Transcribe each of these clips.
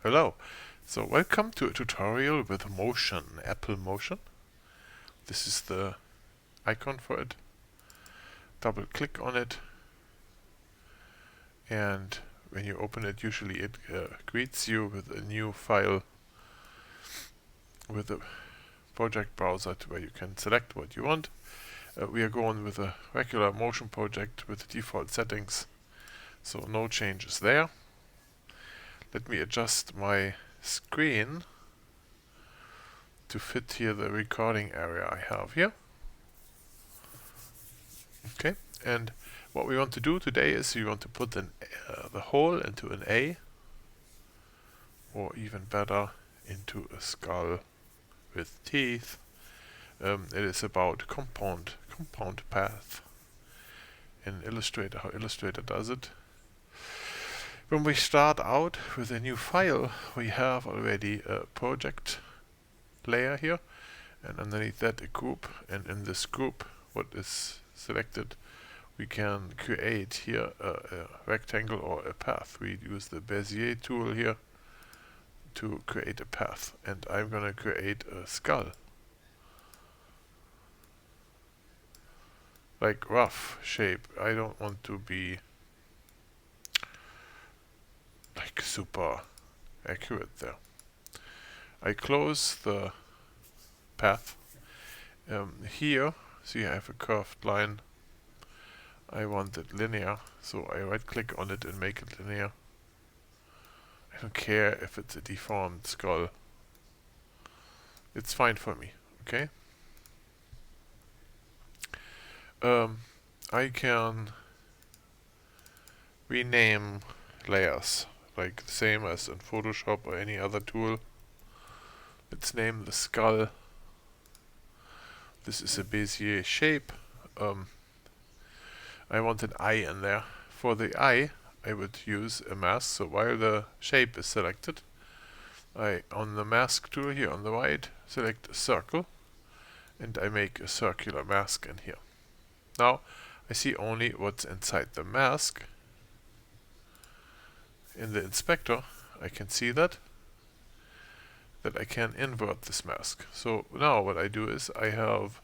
Hello. So welcome to a tutorial with Motion, Apple Motion. This is the icon for it. Double click on it, and when you open it, usually it greets you with a new file with a project browser where you can select what you want. We are going with a regular Motion project with the default settings, so no changes there. Let me adjust my screen to fit here the recording area I have here. Okay, and what we want to do today is we want to put the whole into an A, or even better, into a skull with teeth. It is about compound path in Illustrator, how Illustrator does it. When we start out with a new file, we have already a project layer here, and underneath that a group, and in this group what is selected, we can create here a rectangle or a path. We use the Bezier tool here to create a path, and I'm gonna create a skull, like rough shape. I don't want to be like super accurate there. I close the path. Here, see, I have a curved line. I want it linear, so I right click on it and make it linear. I don't care if it's a deformed skull. It's fine for me, okay? I can rename layers, like the same as in Photoshop or any other tool. Let's name the skull. This is a Bezier shape. I want an eye in there. For the eye, I would use a mask. So while the shape is selected, on the mask tool here on the right, select a circle, and I make a circular mask in here. Now I see only what's inside the mask. In the inspector, I can see that I can invert this mask. So now what I do is I have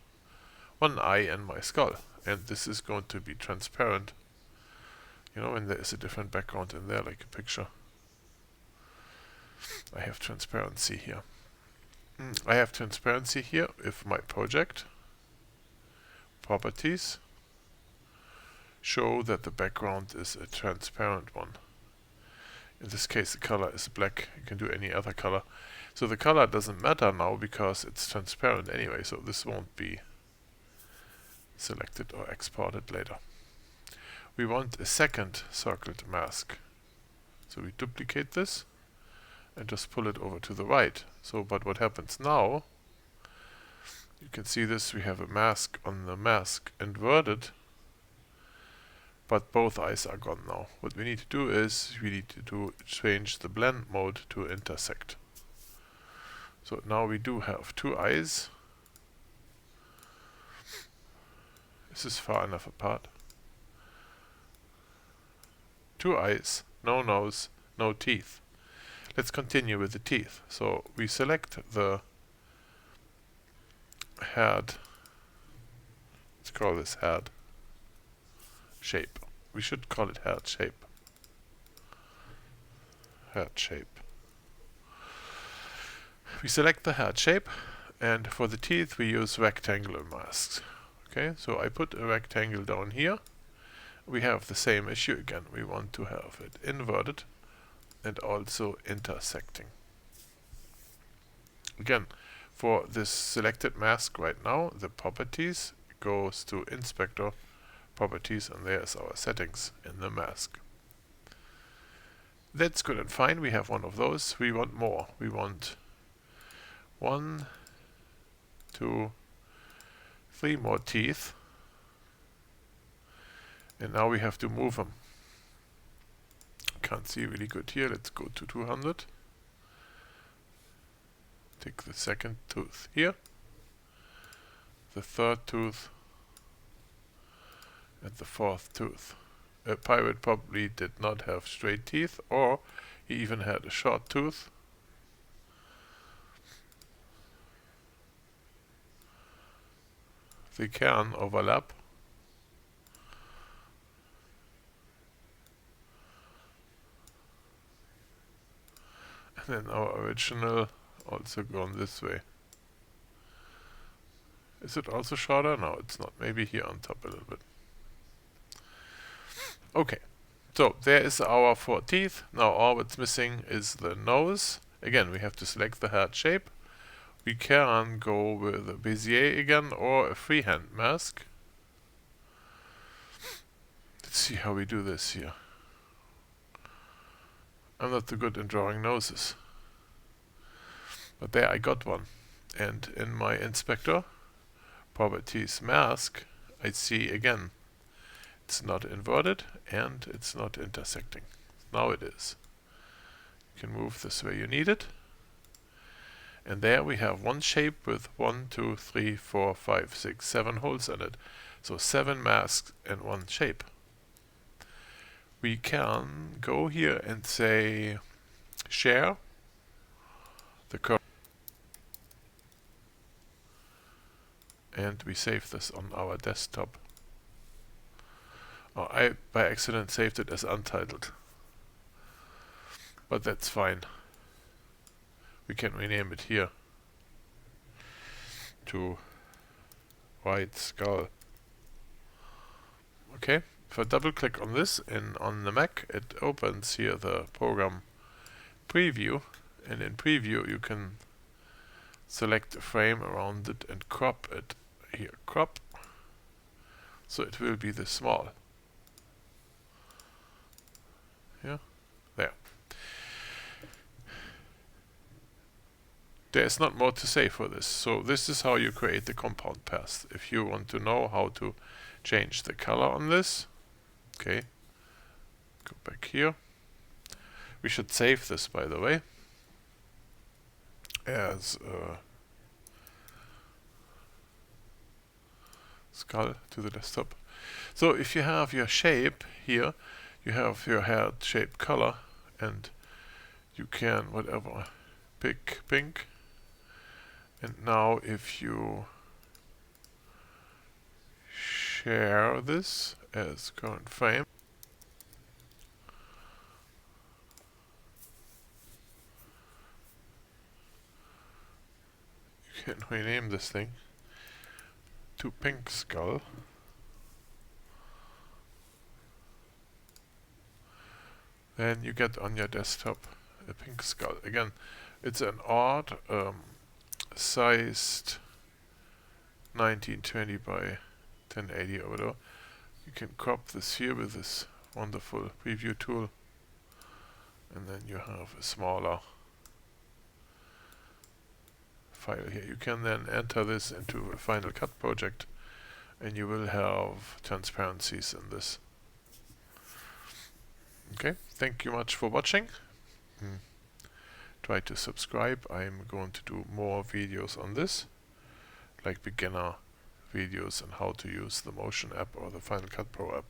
one eye in my skull, and this is going to be transparent. You know, when there is a different background in there, like a picture. I have transparency here. I have transparency here if my project properties show that the background is a transparent one. In this case, the color is black. You can do any other color. So the color doesn't matter now because it's transparent anyway, so this won't be selected or exported later. We want a second circled mask. So we duplicate this and just pull it over to the right. So, but what happens now, you can see this, we have a mask on the mask inverted, but both eyes are gone now. What we need to do is we need to change the blend mode to intersect. So now we do have two eyes. This is far enough apart. Two eyes, no nose, no teeth. Let's continue with the teeth. So we select the head. Let's call this head shape. We should call it head shape. Head shape. We select the head shape, and for the teeth we use rectangular masks. Okay, so I put a rectangle down here. We have the same issue again. We want to have it inverted and also intersecting. Again, for this selected mask right now, the properties goes to inspector properties, and there's our settings in the mask. That's good and fine. We have one of those. We want more. We want 1, 2, 3 more teeth, and now we have to move them. Can't see really good here. Let's go to 200. Take the second tooth here, the third tooth, and the fourth tooth. A pirate probably did not have straight teeth, or he even had a short tooth, they can overlap. And then our original also gone this way. Is it also shorter? No, it's not. Maybe here on top a little bit. Okay, so there is our 4 teeth. Now all that's missing is the nose. Again, we have to select the head shape. We can go with a Bezier again or a freehand mask. Let's see how we do this here. I'm not too good in drawing noses. But there I got one. And in my inspector, properties mask, I see again, it's not inverted and it's not intersecting. Now it is. You can move this where you need it. And there we have one shape with 1, 2, 3, 4, 5, 6, 7 holes in it. So 7 masks in one shape. We can go here and say share the curve. And we save this on our desktop. Oh, I by accident saved it as Untitled. But that's fine. We can rename it here to White Skull. Okay, if I double click on this and on the Mac, it opens here the program preview, and in preview you can select a frame around it and crop it. Here, crop, so it will be this small. Yeah, there. There's not more to say for this. So this is how you create the compound path. If you want to know how to change the color on this, okay, go back here. We should save this, by the way, as skull to the desktop. So if you have your shape here, you have your head shape color, and you can whatever pick pink. And now if you share this as current frame, you can rename this thing to Pink Skull. Then you get on your desktop a pink skull. Again, it's an odd sized 1920 by 1080 or whatever. You can crop this here with this wonderful preview tool, and then you have a smaller file here. You can then enter this into a Final Cut project, and you will have transparencies in this. Okay, thank you much for watching. Try to subscribe. I'm going to do more videos on this, like beginner videos on how to use the Motion app or the Final Cut Pro app.